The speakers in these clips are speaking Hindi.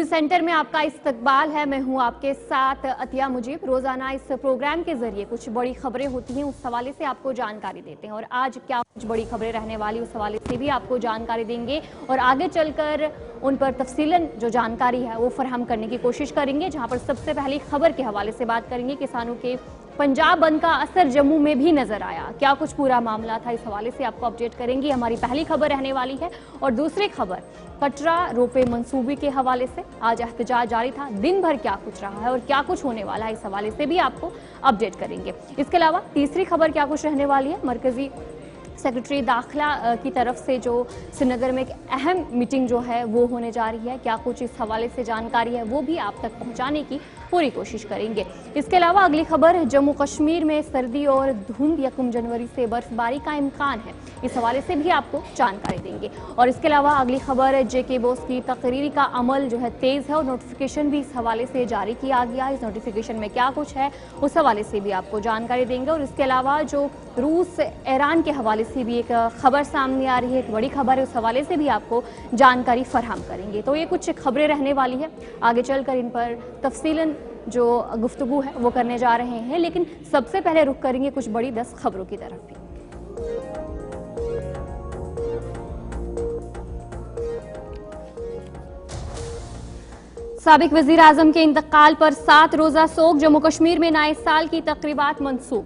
न्यूज सेंटर में आपका इस्तकबाल है। मैं हूं आपके साथ अतिया मुजीब। रोजाना इस प्रोग्राम के जरिए कुछ बड़ी खबरें होती हैं, उस हवाले से आपको जानकारी देते हैं और आज क्या कुछ बड़ी खबरें रहने वाली उस हवाले से भी आपको जानकारी देंगे और आगे चलकर उन पर तफसीलन जो जानकारी है वो फराहम करने की कोशिश करेंगे। जहां पर सबसे पहली खबर के हवाले से बात करेंगे। किसानों के पंजाब बंद का असर जम्मू में भी नजर आया, क्या कुछ पूरा मामला था, इस हवाले से आपको अपडेट करेंगे। हमारी पहली खबर रहने वाली है। और दूसरी खबर कटरा रोपवे मंसूबे के हवाले से, आज एहतजाज जारी था, दिन भर क्या कुछ रहा है और क्या कुछ होने वाला है, इस हवाले से भी आपको अपडेट करेंगे। इसके अलावा तीसरी खबर क्या कुछ रहने वाली है, मरकजी सेक्रेटरी दाखिला की तरफ से जो श्रीनगर में एक अहम मीटिंग जो है वो होने जा रही है, क्या कुछ इस हवाले से जानकारी है वो भी आप तक पहुंचाने की पूरी कोशिश करेंगे। इसके अलावा अगली खबर, जम्मू कश्मीर में सर्दी और धुंध 1 जनवरी से बर्फबारी का इम्कान है, इस हवाले से भी आपको जानकारी देंगे। और इसके अलावा अगली खबर, जेके बोस की तकरीरी का अमल जो है तेज है और नोटिफिकेशन भी इस हवाले से जारी किया गया है। इस नोटिफिकेशन में क्या कुछ है उस हवाले से भी आपको जानकारी देंगे। और इसके अलावा जो रूस ईरान के हवाले से भी एक खबर सामने आ रही है, एक बड़ी खबर है, उस हवाले से भी आपको जानकारी फराहम करेंगे। तो ये कुछ खबरें रहने वाली है, आगे चलकर इन पर तफसीलन जो गुफ्तगू है वो करने जा रहे हैं, लेकिन सबसे पहले रुख करेंगे कुछ बड़ी 10 खबरों की तरफ भी। साबिक वजीर आजम के इंतकाल पर 7 रोजा सोग, जम्मू कश्मीर में नए साल की तकरीबात मनसूख।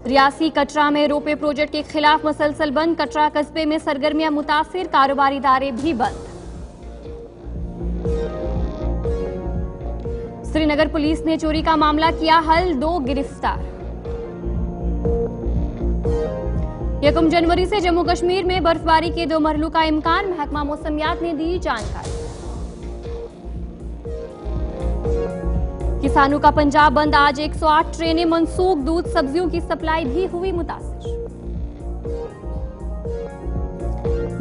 रियासी कटरा में रोपवे प्रोजेक्ट के खिलाफ मसलसल बंद, कटरा कस्बे में सरगर्मियां मुतासिर, कारोबारी इदारे भी बंद। श्रीनगर पुलिस ने चोरी का मामला किया हल, 2 गिरफ्तार। 1 जनवरी से जम्मू कश्मीर में बर्फबारी के 2 मरहलों का इम्कान, महकमा मौसमियात ने दी जानकारी। किसानों का पंजाब बंद, आज 108 ट्रेनें मनसूख, दूध सब्जियों की सप्लाई भी हुई मुतासिर।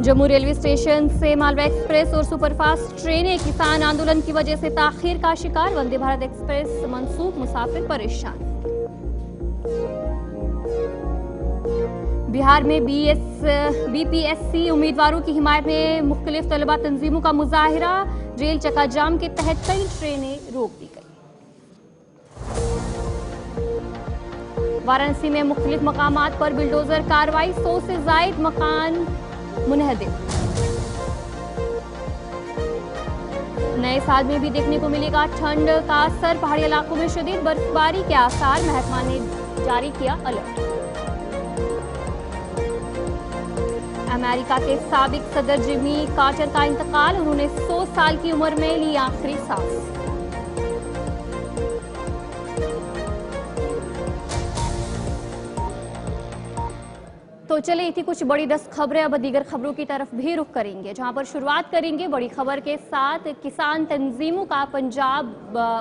जम्मू रेलवे स्टेशन से मालवा एक्सप्रेस और सुपरफास्ट ट्रेनें किसान आंदोलन की वजह से ताखीर का शिकार, वंदे भारत एक्सप्रेस मनसूख, मुसाफिर परेशान। बिहार में बीपीएससी उम्मीदवारों की हिमायत में मुख्तलिफ तलबा तंजीमों का मुजाहिरा, रेल चक्का जाम के तहत कई ट्रेनें रोक दी गई। वाराणसी में मुख्तलिफ मकामात पर बिल्डोजर कार्रवाई, 100 से जायद मकान मुनहदिम। नए साल में भी देखने को मिलेगा ठंड का असर, पहाड़ी इलाकों में शदीद बर्फबारी के आसार, महकमा ने जारी किया अलर्ट। अमेरिका के साबिक सदर जिमी कार्टर का इंतकाल, उन्होंने 100 साल की उम्र में ली आखिरी सांस। तो चले थी कुछ बड़ी 10 खबरें, अब दीगर खबरों की तरफ भी रुख करेंगे, जहां पर शुरुआत करेंगे बड़ी खबर के साथ। किसान तंजीमों का पंजाब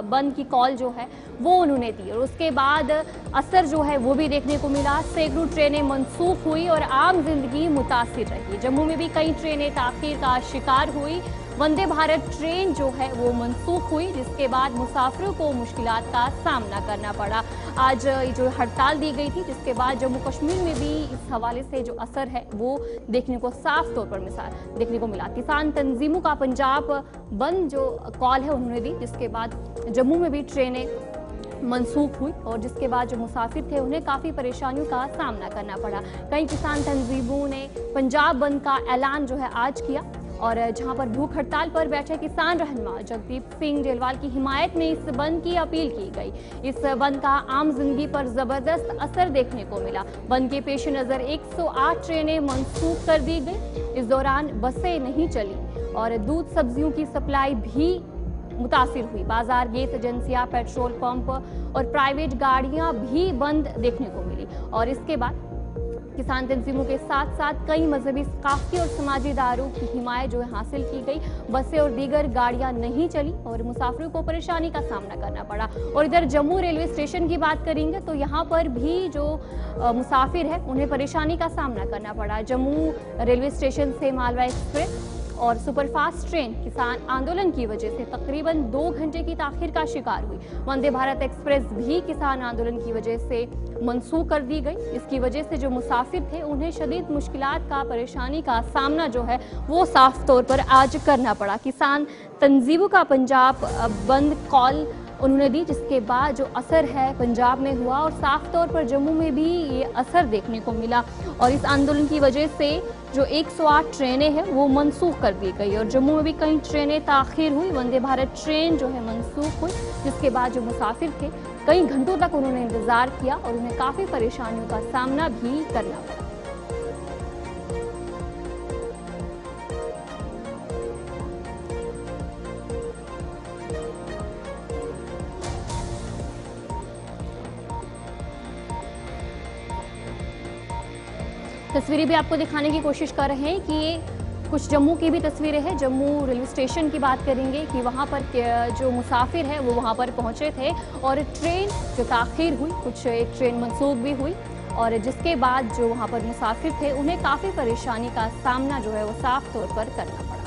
बंद की कॉल जो है वो उन्होंने दी और उसके बाद असर जो है वो भी देखने को मिला। सैकड़ों ट्रेनें मनसूख हुई और आम जिंदगी मुतासिर रही। जम्मू में भी कई ट्रेनें ताखीर का शिकार हुई। वंदे भारत ट्रेन जो है वो मनसूख हुई, जिसके बाद मुसाफिरों को मुश्किलात का सामना करना पड़ा। आज जो हड़ताल दी गई थी, जिसके बाद जम्मू कश्मीर में भी इस हवाले से जो असर है वो देखने को साफ तौर पर मिसाल देखने को मिला। किसान तंजीमों का पंजाब बंद जो कॉल है उन्होंने दी, जिसके बाद जम्मू में भी ट्रेनें मनसूख हुई और जिसके बाद जो मुसाफिर थे उन्हें काफ़ी परेशानियों का सामना करना पड़ा। कई किसान तंजीमों ने पंजाब बंद का ऐलान जो है आज किया और जहां पर भूख हड़ताल पर बैठे किसान रहनुमा जगदीप सिंह जेलवाल की हिमायत में इस बंद की अपील की गई। इस बंद का आम जिंदगी पर जबरदस्त असर देखने को मिला। बंद के पेश नज़र 108 ट्रेनें मनसूख कर दी गई। इस दौरान बसें नहीं चली और दूध सब्जियों की सप्लाई भी मुतासिर हुई। बाजार, गैस एजेंसियां, पेट्रोल पंप और प्राइवेट गाड़ियां भी बंद देखने को मिली। और इसके बाद किसान तंजीमों के साथ साथ कई मजहबी, सकाफती और समाजी इदारों की हिमायत जो है हासिल की गई। बसें और दीगर गाड़ियां नहीं चली और मुसाफिरों को परेशानी का सामना करना पड़ा। और इधर जम्मू रेलवे स्टेशन की बात करेंगे तो यहाँ पर भी जो मुसाफिर है उन्हें परेशानी का सामना करना पड़ा। जम्मू रेलवे स्टेशन से मालवा एक्सप्रेस और सुपरफास्ट ट्रेन किसान आंदोलन की वजह से तकरीबन 2 घंटे की ताखिर का शिकार हुई। वंदे भारत एक्सप्रेस भी किसान आंदोलन की वजह से मनसूख कर दी गई। इसकी वजह से जो मुसाफिर थे उन्हें शदीद मुश्किलात का, परेशानी का सामना जो है वो साफ तौर पर आज करना पड़ा। किसान तंजीमों का पंजाब बंद कॉल उन्होंने दी, जिसके बाद जो असर है पंजाब में हुआ और साफ तौर पर जम्मू में भी ये असर देखने को मिला। और इस आंदोलन की वजह से जो 108 ट्रेनें हैं वो मनसूख कर दी गई और जम्मू में भी कई ट्रेनें ताखिर हुई। वंदे भारत ट्रेन जो है मनसूख हुई, जिसके बाद जो मुसाफिर थे कई घंटों तक उन्होंने इंतजार किया और उन्हें काफ़ी परेशानियों का सामना भी करना पड़ा। तस्वीरें भी आपको दिखाने की कोशिश कर रहे हैं कि ये कुछ जम्मू की भी तस्वीरें हैं। जम्मू रेलवे स्टेशन की बात करेंगे कि वहाँ पर जो मुसाफिर है वो वहाँ पर पहुँचे थे और ट्रेन जो ताख़ीर हुई, कुछ एक ट्रेन मनसूख भी हुई और जिसके बाद जो वहाँ पर मुसाफिर थे उन्हें काफ़ी परेशानी का सामना जो है वो साफ तौर पर करना पड़ा।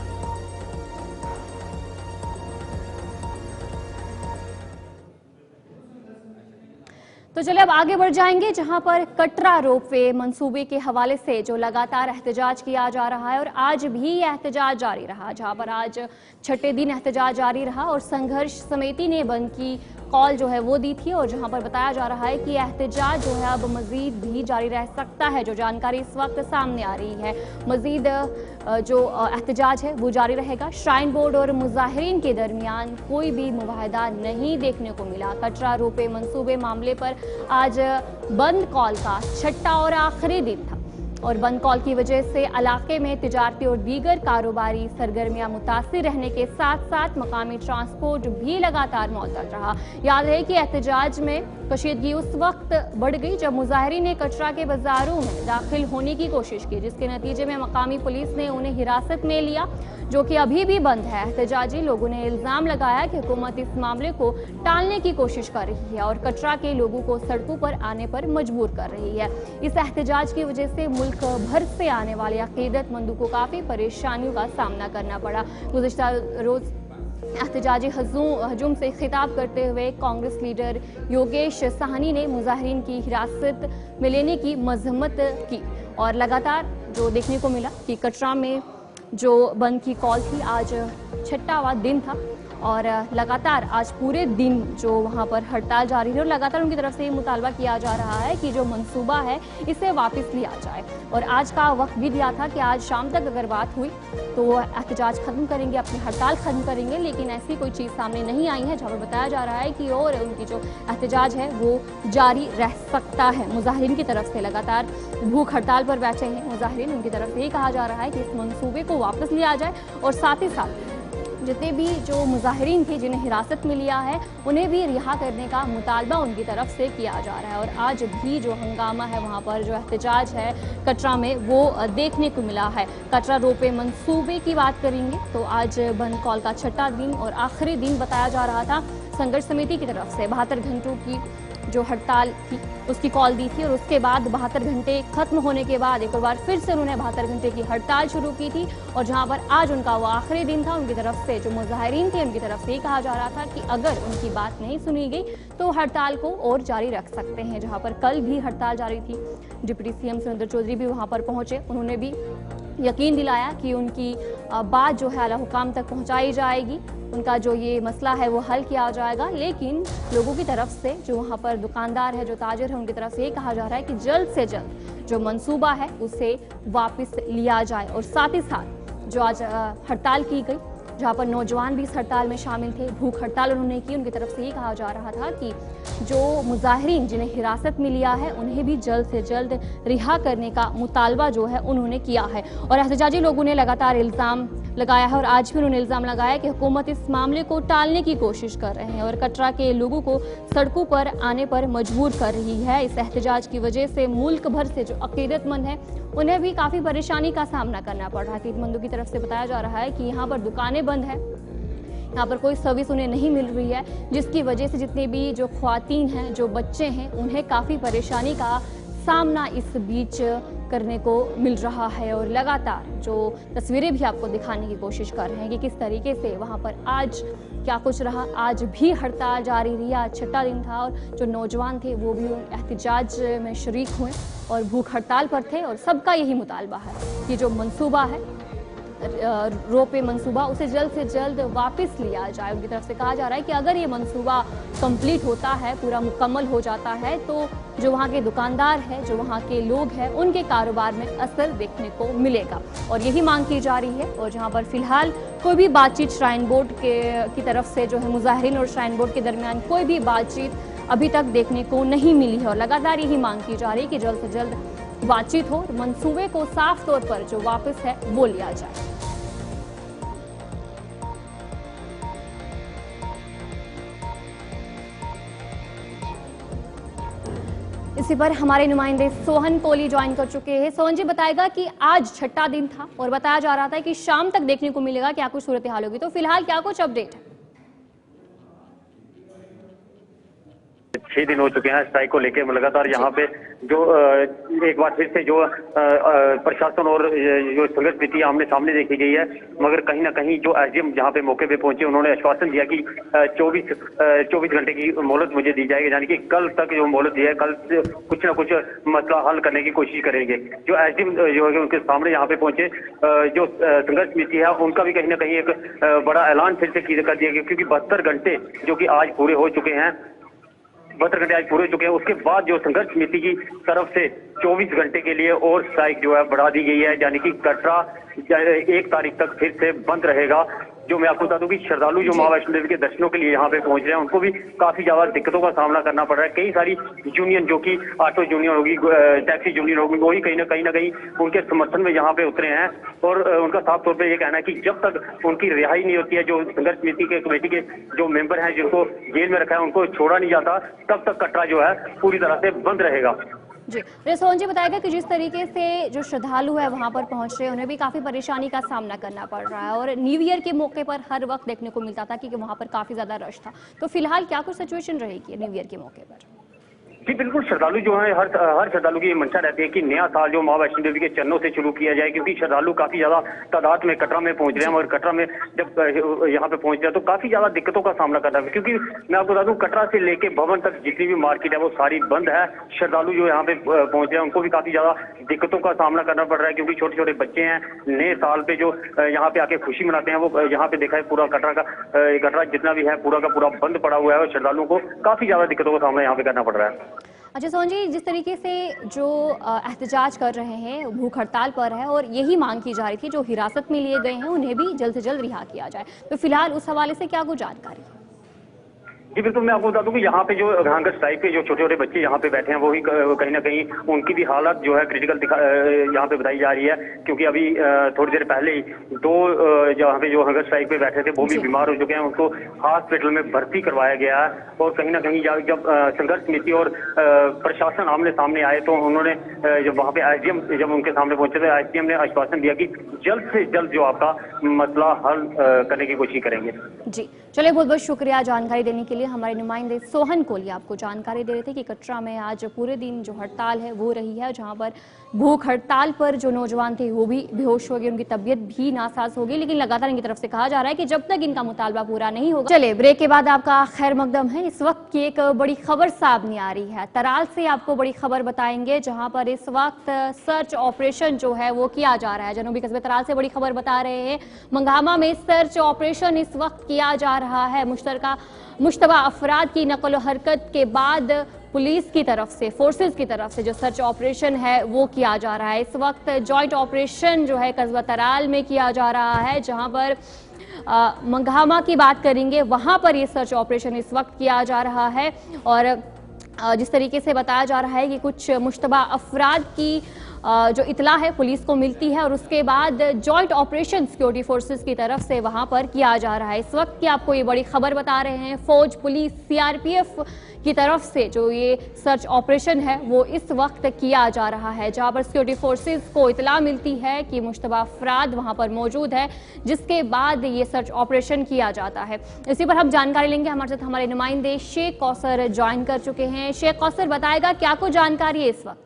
तो चलिए अब आगे बढ़ जाएंगे, जहां पर कटरा रोपवे मंसूबे के हवाले से जो लगातार एहतजाज किया जा रहा है और आज भी यह एहतजाज जारी रहा, जहां पर आज छठे दिन एहतजाज जारी रहा और संघर्ष समिति ने बंद की कॉल जो है वो दी थी और जहां पर बताया जा रहा है कि एहतजाज जो है अब मजीद भी जारी रह सकता है। जो जानकारी इस वक्त सामने आ रही है, मजीद जो एहतजाज है वो जारी रहेगा। श्राइन बोर्ड और मुजाहिरीन के दरमियान कोई भी मुवाहिदा नहीं देखने को मिला। कटरा रोपवे मंसूबे मामले पर आज बंद कॉल का छठा और आखिरी दिन था और बंद कॉल की वजह से इलाके में तिजारती और दीगर कारोबारी सरगर्मियां मुतासिर रहने के साथ साथ मकामी ट्रांसपोर्ट भी लगातार मौजूद रहा। याद है कि एहतजाज में कशीदगी उस वक्त बढ़ गई जब मुजाहिरीन ने कटरा के बाजारों में दाखिल होने की कोशिश की, जिसके नतीजे में मकामी पुलिस ने उन्हें हिरासत में लिया, जो कि अभी भी बंद है। एहतजाजी लोगों ने इल्जाम लगाया कि हुकूमत इस मामले को टालने की कोशिश कर रही है और कटरा के लोगों को सड़कों पर आने पर मजबूर कर रही है। इस एहतजाज की वजह से मुल्क भर से आने वाले अकीदतमंदों को काफ़ी परेशानियों का सामना करना पड़ा। गुज़िश्ता रोज़ एहतजाजी हजूम से खिताब करते हुए कांग्रेस लीडर योगेश साहनी ने मुजाहिरीन की हिरासत में लेने की मजम्मत की और लगातार जो देखने को मिला कि कटरा में जो बंद की कॉल थी आज छठावां दिन था और लगातार आज पूरे दिन जो वहाँ पर हड़ताल जारी है और लगातार उनकी तरफ से ये मुतालबा किया जा रहा है कि जो मंसूबा है इसे वापस लिया जाए और आज का वक्त भी दिया था कि आज शाम तक अगर बात हुई तो वो एहतजाज ख़त्म करेंगे, अपनी हड़ताल ख़त्म करेंगे, लेकिन ऐसी कोई चीज़ सामने नहीं आई है जहाँ पर बताया जा रहा है कि और उनकी जो एहतजाज है वो जारी रह सकता है। मुजाहिरीन की तरफ से लगातार भूख हड़ताल पर बैठे हैं मुजाहिरीन, उनकी तरफ से ये कहा जा रहा है कि इस मंसूबे को वापस लिया जाए और साथ ही साथ जितने भी जो मुजाहिरीन थे जिन्हें हिरासत में लिया है उन्हें भी रिहा करने का मुतालबा उनकी तरफ से किया जा रहा है। और आज भी जो हंगामा है वहाँ पर जो एहतजाज है कटरा में वो देखने को मिला है। कटरा रोपवे मंसूबे की बात करेंगे तो आज बंद कॉल का छठा दिन और आखिरी दिन बताया जा रहा था। संघर्ष समिति की तरफ से 72 घंटों की जो हड़ताल थी उसकी कॉल दी थी और उसके बाद 72 घंटे खत्म होने के बाद एक बार फिर से उन्होंने 72 घंटे की हड़ताल शुरू की थी और जहां पर आज उनका वो आखिरी दिन था। उनकी तरफ से जो मुजाहिरीन थे उनकी तरफ से ये कहा जा रहा था कि अगर उनकी बात नहीं सुनी गई तो हड़ताल को और जारी रख सकते हैं। जहाँ पर कल भी हड़ताल जारी थी, डिप्टी सीएम सुरेंद्र चौधरी भी वहाँ पर पहुँचे, उन्होंने भी यकीन दिलाया कि उनकी बात जो है आला हुकाम तक पहुँचाई जाएगी, उनका जो ये मसला है वो हल किया जाएगा। लेकिन लोगों की तरफ से जो वहाँ पर दुकानदार है, जो ताजिर है, उनकी तरफ से ये कहा जा रहा है कि जल्द से जल्द जो मंसूबा है उसे वापस लिया जाए। और साथ ही साथ जो आज हड़ताल की गई जहाँ पर नौजवान भी इस हड़ताल में शामिल थे, भूख हड़ताल उन्होंने की, उनकी तरफ से ये कहा जा रहा था कि जो मुजाहिरीन जिन्हें हिरासत में लिया है उन्हें भी जल्द से जल्द रिहा करने का मुतालबा जो है उन्होंने किया है। और एहतजाजी लोगों ने लगातार इल्ज़ाम लगाया है और आज भी उन्होंने इल्ज़ाम लगाया कि हुकूमत इस मामले को टालने की कोशिश कर रहे हैं और कटरा के लोगों को सड़कों पर आने पर मजबूर कर रही है। इस एहतजाज की वजह से मुल्क भर से जो अकीदतमंद हैं उन्हें भी काफ़ी परेशानी का सामना करना पड़ रहा है। अकीदतमंदों की तरफ से बताया जा रहा है कि यहाँ पर दुकानें बंद हैं, यहाँ पर कोई सर्विस उन्हें नहीं मिल रही है, जिसकी वजह से जितने भी जो ख्वातीन हैं, जो बच्चे हैं, उन्हें काफ़ी परेशानी का सामना इस बीच करने को मिल रहा है और लगातार जो तस्वीरें भी आपको दिखाने की कोशिश कर रहे हैं कि किस तरीके से वहां पर आज क्या कुछ रहा। आज भी हड़ताल जारी रही, आज छठा दिन था और जो नौजवान थे वो भी एहतजाज में शरीक हुए और भूख हड़ताल पर थे और सबका यही मुतालबा है कि जो मंसूबा है रोपे मंसूबा उसे जल्द से जल्द वापस लिया जाए। उनकी तरफ से कहा जा रहा है कि अगर ये मंसूबा कंप्लीट होता है, पूरा मुकम्मल हो जाता है, तो जो वहाँ के दुकानदार हैं, जो वहाँ के लोग हैं, उनके कारोबार में असर देखने को मिलेगा और यही मांग की जा रही है। और जहाँ पर फिलहाल कोई भी बातचीत श्राइन बोर्ड की तरफ से जो है मुजाहिरीन और श्राइन बोर्ड के दरमियान कोई भी बातचीत अभी तक देखने को नहीं मिली है और लगातार यही मांग की जा रही है कि जल्द से जल्द बातचीत हो, मंसूबे को साफ तौर पर जो वापस है वो लिया जाए। इसी पर हमारे नुमाइंदे सोहन कोहली ज्वाइन कर चुके हैं। सोहन जी बताएगा कि आज छठा दिन था और बताया जा रहा था कि शाम तक देखने को मिलेगा क्या कुछ सूरत हाल होगी, तो फिलहाल क्या कुछ अपडेट है? 6 दिन हो चुके हैं स्ट्राइक को लेकर लगातार यहाँ पे जो एक बार फिर से जो प्रशासन और जो संघर्ष समिति आमने सामने देखी गई है, मगर कहीं ना कहीं जो एसडीएम जहाँ पे मौके पे पहुंचे उन्होंने आश्वासन दिया कि 24 घंटे की मोहलत मुझे दी जाएगी, यानी कि कल तक जो मोहलत दिया है, कल कुछ ना कुछ मसला हल करने की कोशिश करेंगे। जो एसडीएम जो है उनके सामने यहाँ पे पहुंचे जो संघर्ष समिति है उनका भी कहीं ना कहीं एक बड़ा ऐलान फिर से कर दिया गया, क्योंकि 72 घंटे जो कि आज पूरे हो चुके हैं, 72 घंटे आज पूरे हो चुके हैं। उसके बाद जो संघर्ष समिति की तरफ से 24 घंटे के लिए और स्ट्राइक जो है बढ़ा दी गई है, यानी कि कटरा 1 तारीख तक फिर से बंद रहेगा। जो मैं आपको बता दूं कि श्रद्धालु जो मां वैष्णो देवी के दर्शनों के लिए यहाँ पे पहुंच रहे हैं उनको भी काफी ज्यादा दिक्कतों का सामना करना पड़ रहा है। कई सारी यूनियन जो कि ऑटो यूनियन होगी, टैक्सी यूनियन होगी, वही कहीं ना कहीं उनके समर्थन में यहाँ पे उतरे हैं और उनका साफ तौर पर यह कहना है कि जब तक उनकी रिहाई नहीं होती है, जो संघर्ष समिति के कमेटी के जो मेंबर हैं जिनको जेल में रखा है उनको छोड़ा नहीं जाता, तब तक कटरा जो है पूरी तरह से बंद रहेगा। जी, सोहन जी बताएगा कि जिस तरीके से जो श्रद्धालु है वहां पर पहुंच रहे हैं उन्हें भी काफी परेशानी का सामना करना पड़ रहा है और न्यू ईयर के मौके पर हर वक्त देखने को मिलता था कि वहां पर काफी ज्यादा रश था, तो फिलहाल क्या कुछ सिचुएशन रहेगी न्यू ईयर के मौके पर? जी बिल्कुल, श्रद्धालु जो है हर श्रद्धालु की मंशा रहती है कि नया साल जो मां वैष्णो देवी के चरणों से शुरू किया जाए, क्योंकि श्रद्धालु काफी ज्यादा तादाद में कटरा में पहुंच रहे हैं और कटरा में जब यहाँ पे पहुंच रहे हैं तो काफी ज्यादा दिक्कतों का सामना करना है। क्योंकि मैं आपको बता दूं कटरा से लेके भवन तक जितनी भी मार्केट है वो सारी बंद है। श्रद्धालु जो यहाँ पे पहुंच रहे हैं उनको भी काफी ज्यादा दिक्कतों का सामना करना पड़ रहा है, क्योंकि छोटे छोटे बच्चे हैं, नए साल पे जो यहाँ पे आके खुशी मनाते हैं, वो यहाँ पे देखा है पूरा कटरा जितना भी है पूरा का पूरा बंद पड़ा हुआ है और श्रद्धालुओं को काफी ज्यादा दिक्कतों का सामना यहाँ पे करना पड़ रहा है। अच्छा सोहन जी, जिस तरीके से जो एहतजाज कर रहे हैं, भूख हड़ताल पर है और यही मांग की जा रही थी जो हिरासत में लिए गए हैं उन्हें भी जल्द से जल्द रिहा किया जाए, तो फिलहाल उस हवाले से क्या कुछ जानकारी है? जी बिल्कुल, मैं आपको बता दूं कि यहाँ पे जो घांगर स्ट्राइक पे जो छोटे छोटे बच्चे यहाँ पे बैठे हैं वो ही कहीं ना कहीं उनकी भी हालत जो है क्रिटिकल यहाँ पे बताई जा रही है, क्योंकि अभी थोड़ी देर पहले ही 2 यहाँ पे जो हंगर स्ट्राइक पे बैठे थे वो भी बीमार हो चुके हैं, उनको हॉस्पिटल में भर्ती करवाया गया है। और कहीं ना कहीं जब संघर्ष समिति और प्रशासन आमने सामने आए तो उन्होंने जब वहाँ पे एसडीएम जब उनके सामने पहुंचे तो एसडीएम ने आश्वासन दिया कि जल्द से जल्द जो आपका मसला हल करने की कोशिश करेंगे। जी चलिए, बहुत बहुत शुक्रिया जानकारी देने के लिए। हमारे नुमाइंदे सोहन कोहली आपको जानकारी दे रहे थे कि कटरा में आज पूरे दिन जो हड़ताल है वो रही है, जहां पर भूख हड़ताल पर जो नौजवान थे वो भी बेहोश हो गए, उनकी तबीयत भी नासाज हो गई, लेकिन लगातार इनकी तरफ से कहा जा रहा है कि जब तक इनका मुतालबा पूरा नहीं होगा। चलिए ब्रेक के बाद आपका खैर मकदम है। इस वक्त की एक बड़ी खबर सामने आ रही है, तराल से आपको बड़ी खबर बताएंगे, जहां पर इस वक्त सर्च ऑपरेशन जो है वो किया जा रहा है। जनूबी कस्बे तराल से बड़ी खबर बता रहे हैं, मंगामा में सर्च ऑपरेशन इस वक्त किया जा रहा है। मुश्तबा अफराद की नकल हरकत के बाद पुलिस की तरफ से, फोर्सेस की तरफ से जो सर्च ऑपरेशन है वो किया जा रहा है। इस वक्त जॉइंट ऑपरेशन जो है कस्बा तराल में किया जा रहा है, जहां पर मंगामा की बात करेंगे वहां पर ये सर्च ऑपरेशन इस वक्त किया जा रहा है। और जिस तरीके से बताया जा रहा है कि कुछ मुश्तबा अफराद की जो इतला है पुलिस को मिलती है और उसके बाद जॉइंट ऑपरेशन सिक्योरिटी फोर्सेस की तरफ से वहां पर किया जा रहा है। इस वक्त की आपको ये बड़ी खबर बता रहे हैं, फौज, पुलिस, सीआरपीएफ की तरफ से जो ये सर्च ऑपरेशन है वो इस वक्त किया जा रहा है, जहां पर सिक्योरिटी फोर्सेस को इतला मिलती है कि मुश्तबा अफराद वहां पर मौजूद है, जिसके बाद ये सर्च ऑपरेशन किया जाता है। इसी पर हम जानकारी लेंगे, हमारे साथ हमारे नुमाइंदे शेख कौसर ज्वाइन कर चुके हैं। शेख कौसर बताएगा क्या कुछ जानकारी है इस वक्त?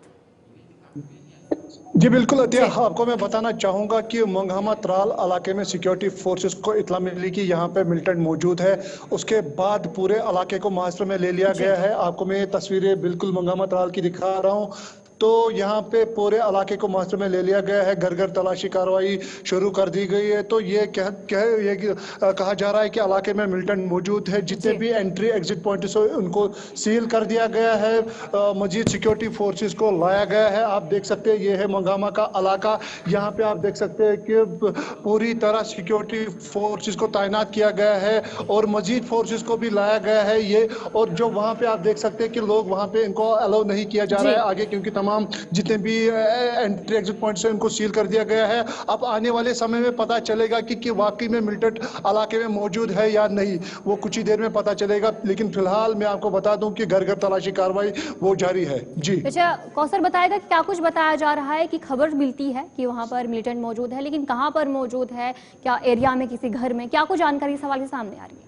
जी बिल्कुल अतिया, जी आपको मैं बताना चाहूंगा कि मंगहमा त्राल इलाके में सिक्योरिटी फोर्सेस को इत्ला मिली कि यहाँ पे मिलिटेंट मौजूद है। उसके बाद पूरे इलाके को मुहासरे में ले लिया जी गया है। आपको मैं ये तस्वीरें बिल्कुल मंगहमा त्राल की दिखा रहा हूँ। तो यहाँ पे पूरे इलाके को मुहासरे में ले लिया गया है। घर घर तलाशी कार्रवाई शुरू कर दी गई है। तो ये कहा जा रहा है कि इलाके में मिलिटेंट मौजूद है। जितने जी भी एंट्री एग्जिट पॉइंट है उनको सील कर दिया गया है। मजीद सिक्योरिटी फोर्सेस को लाया गया है। आप देख सकते हैं ये है मंगामा का इलाका। यहाँ पे आप देख सकते हैं कि पूरी तरह सिक्योरिटी फोर्सेस को तैनात किया गया है और मजीद फोर्सेस को भी लाया गया है। ये और जो वहाँ पे आप देख सकते हैं कि लोग वहाँ पे इनको अलाउ नहीं किया जा रहा जी है आगे, क्योंकि तमाम जितने भी एंट्री एग्जिट पॉइंट्स हैं उनको सील कर दिया गया है। अब आने वाले समय में पता चलेगा कि वाकई में मिलिटेंट इलाके में मौजूद है या नहीं, वो कुछ ही देर में पता चलेगा। लेकिन फिलहाल मैं आपको बता दूं कि घर घर तलाशी कार्रवाई वो जारी है। जी अच्छा, कौसर बताएगा कि क्या कुछ बताया जा रहा है कि खबर मिलती है कि वहां पर मिलिटेंट मौजूद है, लेकिन कहां पर मौजूद है, क्या एरिया में, किसी घर में, क्या कुछ जानकारी इस हवाले से सामने आ रही है?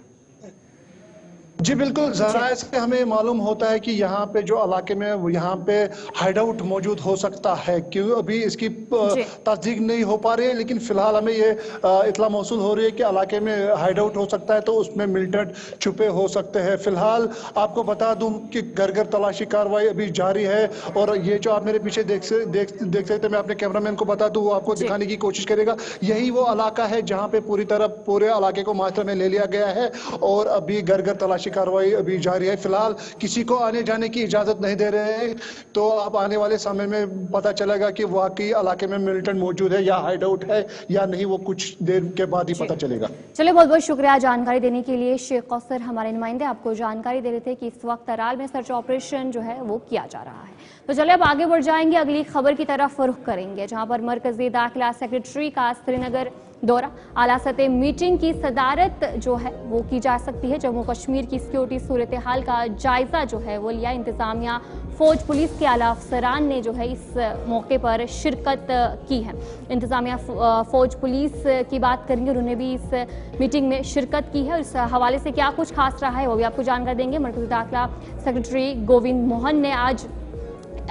जी बिल्कुल, जराए से हमें मालूम होता है कि यहाँ पे जो इलाके में यहाँ पे हाइड आउट मौजूद हो सकता है। क्यों अभी इसकी जी तस्दीक नहीं हो पा रही है, लेकिन फिलहाल हमें ये इत्ला मौसूल हो रही है कि इलाके में हाइड आउट हो सकता है, तो उसमें मिलिटेंट छुपे हो सकते हैं। फिलहाल आपको बता दूं कि घर घर तलाशी कार्रवाई अभी जारी है। और ये जो आप मेरे पीछे देख सकते हैं, मैं अपने कैमरामैन को बता दूं, वो आपको जी दिखाने की कोशिश करेगा। यही वो इलाका है जहाँ पे पूरी तरह पूरे इलाके को मुहासरे में ले लिया गया है और अभी घर घर तलाशी कार्रवाई अभी जारी है। फिलहाल किसी को आने जाने की इजाजत नहीं दे रहे हैं। तो अब आने वाले समय में पता चलेगा कि वाकई इलाके में मिलिटेंट मौजूद है या हाइड आउट है या नहीं, वो कुछ देर के बाद ही पता चलेगा। चलिए, बहुत बहुत शुक्रिया जानकारी देने के लिए। शेख कौसर हमारे नुमाइंदे आपको जानकारी दे रहे थे कि इस वक्त तराल में सर्च ऑपरेशन जो है वो किया जा रहा है। तो चलिए अब आगे बढ़ जाएंगे, अगली खबर की तरफ रुख करेंगे, जहां पर मरकजी दाखिला सेक्रेटरी का श्रीनगर दौरा। आला सतह मीटिंग की सदारत जो है वो की जा सकती है। जम्मू कश्मीर की सिक्योरिटी सूरत हाल का जायजा जो है वो लिया। इंतजामिया, फौज, पुलिस के आला अफसरान ने जो है इस मौके पर शिरकत की है। इंतजामिया, फौज, पुलिस की बात करेंगे, उन्होंने भी इस मीटिंग में शिरकत की है। इस हवाले से क्या कुछ खास रहा है वो भी आपको जानकारी देंगे। मरकजी दाखिला सेक्रेटरी गोविंद मोहन ने आज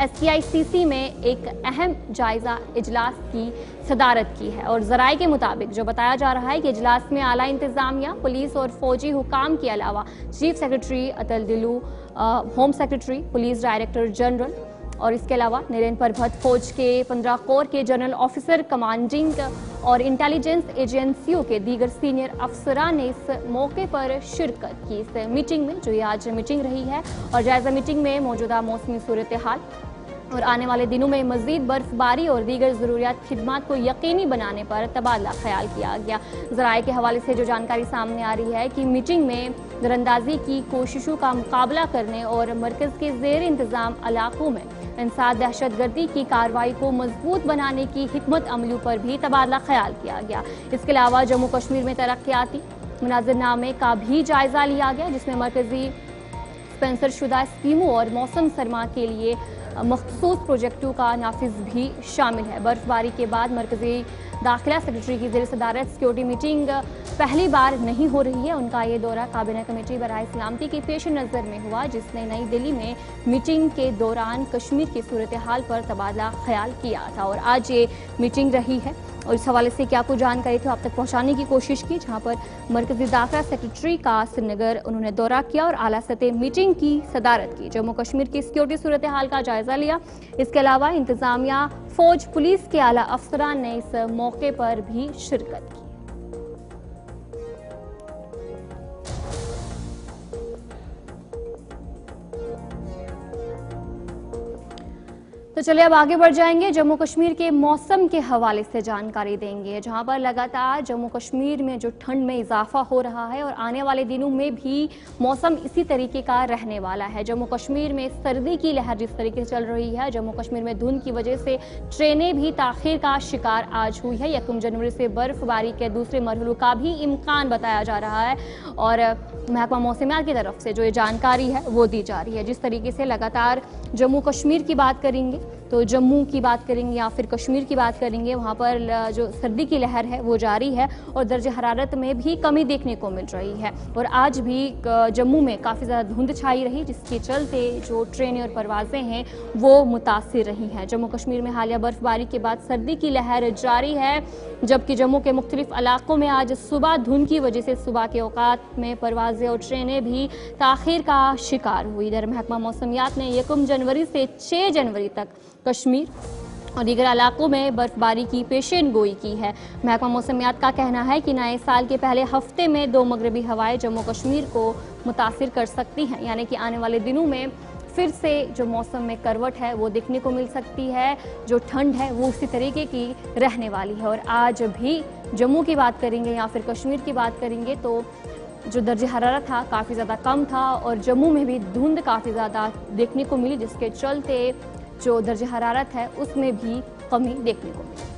SCICC में एक अहम जायजा इजलास की सदारत की है और जराए के मुताबिक जो बताया जा रहा है कि इजलास में आला इंतजामिया, पुलिस और फौजी हुकाम के अलावा चीफ सेक्रेटरी अतल दिलू, home secretary, police director general और इसके अलावा नरेंद्र परभत, फौज के 15 कोर के जनरल ऑफिसर, कमांडिंग और इंटेलिजेंस एजेंसियों के दीगर सीनियर अफसरान ने इस मौके पर शिरकत की। इस मीटिंग में जो ये आज मीटिंग रही है और जायजा मीटिंग में मौजूदा मौसमी सूरत हाल और आने वाले दिनों में मजीद बर्फबारी और दीगर ज़रूरियात खिदमात को यकीनी बनाने पर तबादला ख्याल किया गया। ज़राए के हवाले से जो जानकारी सामने आ रही है कि मीटिंग में दरअंदाजी की कोशिशों का मुकाबला करने और मरकज़ के ज़ेर इंतज़ाम इलाकों में इंसाद दहशतगर्दी की कार्रवाई को मजबूत बनाने की हिकमत अमली पर भी तबादला ख्याल किया गया। इसके अलावा जम्मू कश्मीर में तरक्याती मुनाज़रनामे का भी जायज़ा लिया गया, जिसमें मरकज़ी स्पॉन्सर शुदा स्कीमों और मौसम सरमा के लिए मखसूस प्रोजेक्टों का नाफिज भी शामिल है। बर्फबारी के बाद मरकजी दाखिला सेक्रेटरी की ज़ेर सदारत सिक्योरिटी मीटिंग पहली बार नहीं हो रही है। उनका ये दौरा काबीना कमेटी बराए सलामती के पेश नज़र में हुआ, जिसने नई दिल्ली में मीटिंग के दौरान कश्मीर की सूरत हाल पर तबादला ख्याल किया था और आज ये मीटिंग रही है। और इस हवाले से क्या कुछ जानकारी थी आप तक पहुंचाने की कोशिश की, जहां पर मरकजी दाखिला सेक्रेटरी का श्रीनगर उन्होंने दौरा किया और आला सतह मीटिंग की सदारत की। जम्मू कश्मीर की सिक्योरिटी सूरत हाल का जायजा लिया। इसके अलावा इंतजामिया, फौज, पुलिस के आला अफसरान ने इस मौके पर भी शिरकत की। तो चलिए अब आगे बढ़ जाएंगे, जम्मू कश्मीर के मौसम के हवाले से जानकारी देंगे, जहां पर लगातार जम्मू कश्मीर में जो ठंड में इजाफा हो रहा है और आने वाले दिनों में भी मौसम इसी तरीके का रहने वाला है। जम्मू कश्मीर में सर्दी की लहर जिस तरीके से चल रही है, जम्मू कश्मीर में धुंध की वजह से ट्रेनें भी ताखिर का शिकार आज हुई है। 1 जनवरी से बर्फबारी के दूसरे मरहलों का भी इम्कान बताया जा रहा है और महकमा मौसमियात की तरफ से जो ये जानकारी है वो दी जा रही है। जिस तरीके से लगातार जम्मू कश्मीर की बात करेंगे तो जम्मू की बात करेंगे या फिर कश्मीर की बात करेंगे, वहाँ पर जो सर्दी की लहर है वो जारी है और दर्जे हरारत में भी कमी देखने को मिल रही है। और आज भी जम्मू में काफ़ी ज़्यादा धुंध छाई रही, जिसके चलते जो ट्रेनें और परवाज़ें हैं वो मुतासिर रही हैं। जम्मू कश्मीर में हालिया बर्फबारी के बाद सर्दी की लहर जारी है, जबकि जम्मू के मुख्तलिफ इलाकों में आज सुबह धुंध की वजह से सुबह के औकात में परवाज़ें और ट्रेनें भी ताख़ीर का शिकार हुई। इधर महकमा मौसमियात ने 1 जनवरी से 6 जनवरी तक कश्मीर और दीगर इलाकों में बर्फबारी की पेशन गोई की है। महकमा मौसमियात का कहना है कि नए साल के पहले हफ्ते में 2 मगरबी हवाएं जम्मू कश्मीर को मुतासिर कर सकती हैं, यानी कि आने वाले दिनों में फिर से जो मौसम में करवट है वो देखने को मिल सकती है। जो ठंड है वो उसी तरीके की रहने वाली है। और आज भी जम्मू की बात करेंगे या फिर कश्मीर की बात करेंगे तो जो दर्जे हरारत था काफ़ी ज़्यादा कम था और जम्मू में भी धुंध काफ़ी ज़्यादा देखने को मिली, जिसके चलते जो दर्जे हरारत है उसमें भी कमी देखने को मिली।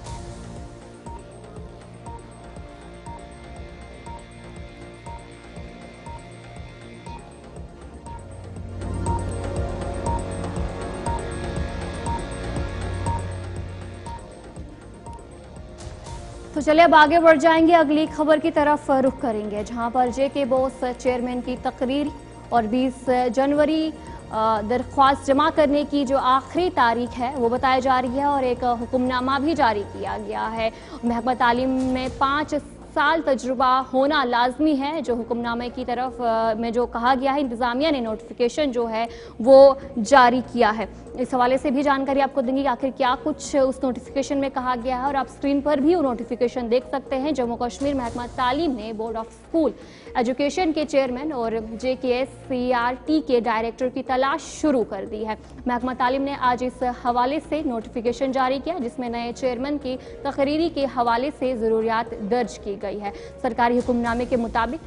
तो चलिए अब आगे बढ़ जाएंगे, अगली खबर की तरफ रुख करेंगे, जहां पर जेके बोस चेयरमैन की तकरीर और 20 जनवरी दरख्वास्त जमा करने की जो आखिरी तारीख है वो बताई जा रही है और एक हुक्मनामा भी जारी किया गया है। महकमा तालीम में 5 साल तजुर्बा होना लाजमी है, जो हुक्मनामे की तरफ में जो कहा गया है, इंतज़ामिया ने नोटिफिकेशन जो है वो जारी किया है। इस हवाले से भी जानकारी आपको देंगे कि आखिर क्या कुछ उस नोटिफिकेशन में कहा गया है और आप स्क्रीन पर भी वो नोटिफिकेशन देख सकते हैं। जम्मू कश्मीर महकमा तालीम ने बोर्ड ऑफ स्कूल एजुकेशन के चेयरमैन और JKSCRT के डायरेक्टर की तलाश शुरू कर दी है। महकमा तालीम ने आज इस हवाले से नोटिफिकेशन जारी किया, जिसमें नए चेयरमैन की तकरीरी के हवाले से ज़रूरियात दर्ज की गई है। सरकारी हुक्मनामे के मुताबिक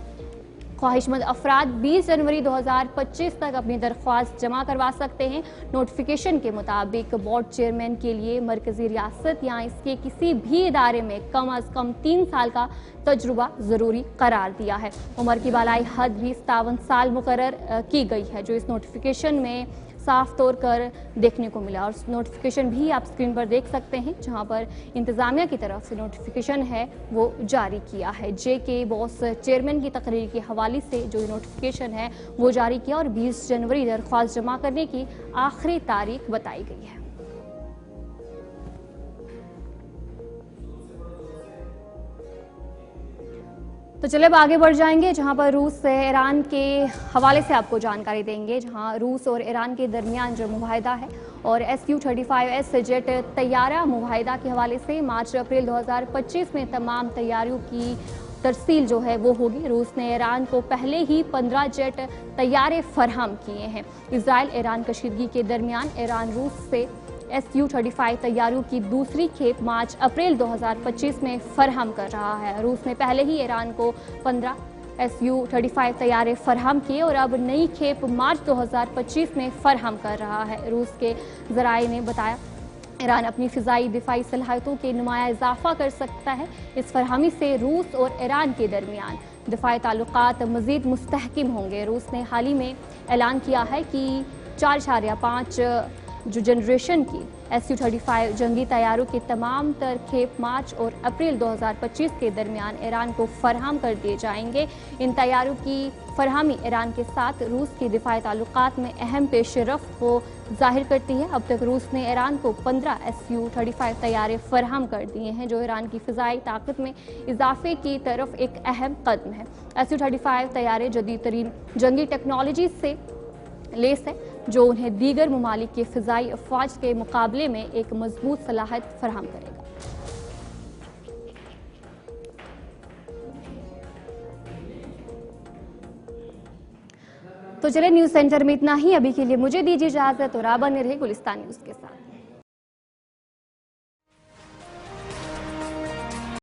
ख्वाहिशमंद अफराद 20 जनवरी 2025 तक अपनी दरख्वास्त जमा करवा सकते हैं। नोटिफिकेशन के मुताबिक बोर्ड चेयरमैन के लिए मरकजी रियासत या इसके किसी भी इदारे में कम अज़ कम 3 साल का तजुर्बा ज़रूरी करार दिया है। उम्र की बालाई हद भी 57 साल मुकर्रर की गई है, जो इस नोटिफिकेशन में साफ तौर पर देखने को मिला। और नोटिफिकेशन भी आप स्क्रीन पर देख सकते हैं, जहां पर इंतज़ामिया की तरफ से नोटिफिकेशन है वो जारी किया है। जेके बॉस चेयरमैन की तकरीर के हवाले से जो ये नोटिफिकेशन है वो जारी किया और 20 जनवरी दरख्वास्त जमा करने की आखिरी तारीख बताई गई है। तो चलिए अब आगे बढ़ जाएंगे, जहां पर रूस से ईरान के हवाले से आपको जानकारी देंगे, जहां रूस और ईरान के दरमियान जो मुआहदा है और SU-35S जेट तैयारा मुआहदा के हवाले से मार्च अप्रैल 2025 में तमाम तैयारियों की तरसील जो है वो होगी। रूस ने ईरान को पहले ही 15 जेट तैयारे फराहम किए हैं। इजराइल ईरान कशीदगी के दरमियान ईरान रूस से SU-35 तैयारियों की दूसरी खेप मार्च अप्रैल 2025 में फराहम कर रहा है। रूस ने पहले ही ईरान को 15 SU-35 तैयारे फराहम किए और अब नई खेप मार्च 2025 में फराहम कर रहा है। रूस के ज़राए ने बताया ईरान अपनी फ़िज़ाई दिफाई सलाहियतों के नुमाया इजाफा कर सकता है। इस फरहमी से रूस और ईरान के दरमियान दिफाई ताल्लुकात मज़ीद मुस्तहकिम होंगे। रूस ने हाल ही में ऐलान किया है कि 4.5 जो जनरेशन की SU-35 जंगी तैयारों की तमाम तर खेप मार्च और अप्रैल 2025 के दरमियान ईरान को फराहम कर दिए जाएंगे। इन तैयारों की फरहमी ईरान के साथ रूस की दिफाई ताल्लुकात में अहम पेशरफ्त को जाहिर करती है। अब तक रूस ने ईरान को 15 SU-35 तैयारे फराहम कर दिए हैं, जो ईरान की फ़िज़ाई ताकत में इजाफे की तरफ एक अहम कदम है। SU-35 तैयारे जदीद तरीन जंगी टेक्नोलॉजी से लेस है, जो उन्हें दीगर ममालिक के फ़िज़ाई अफ़वाज के मुकाबले में एक मजबूत सलाहियत फराहम करेगा। तो चलिए न्यूज़ सेंटर में इतना ही। अभी के लिए मुझे दीजिए इजाज़त और आप बने रहे गुलिस्तान न्यूज़ के साथ।